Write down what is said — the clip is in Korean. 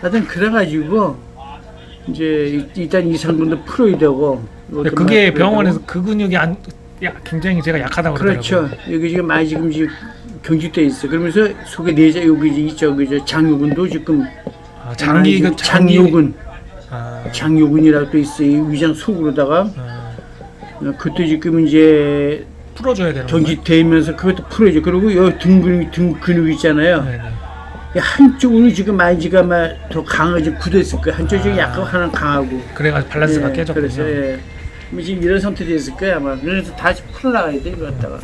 하여튼 그래가지고 이제 일단 이상근도 풀어야 되고. 이것도 그게 막 풀어야 병원에서 되고. 그 근육이 굉장히 제가 약하다고 그렇죠. 그러더라고요. 여기 지금 많이 지금 경직돼 있어. 그러면서 속에 내장 여기 저기 저 장요근도 지금 장기 그 장요근. 아, 장요근이라고 또 있어. 이 위장 속으로다가 그것도 지금 이제 풀어줘야 되는 거예요. 경직되면서 그것도 풀어줘. 그리고 여기 등 근육 있잖아요. 네네. 이 한쪽으로 지금 많이가 막 더 강하게 굳어있을 거야. 한쪽이 약하고 하나는 강하고. 그래가지고 밸런스가 예, 깨졌군요. 그래서 지금 이런 상태로 있을 거야 아마. 그래서 다시 풀어나가야 돼 이거 갖다가.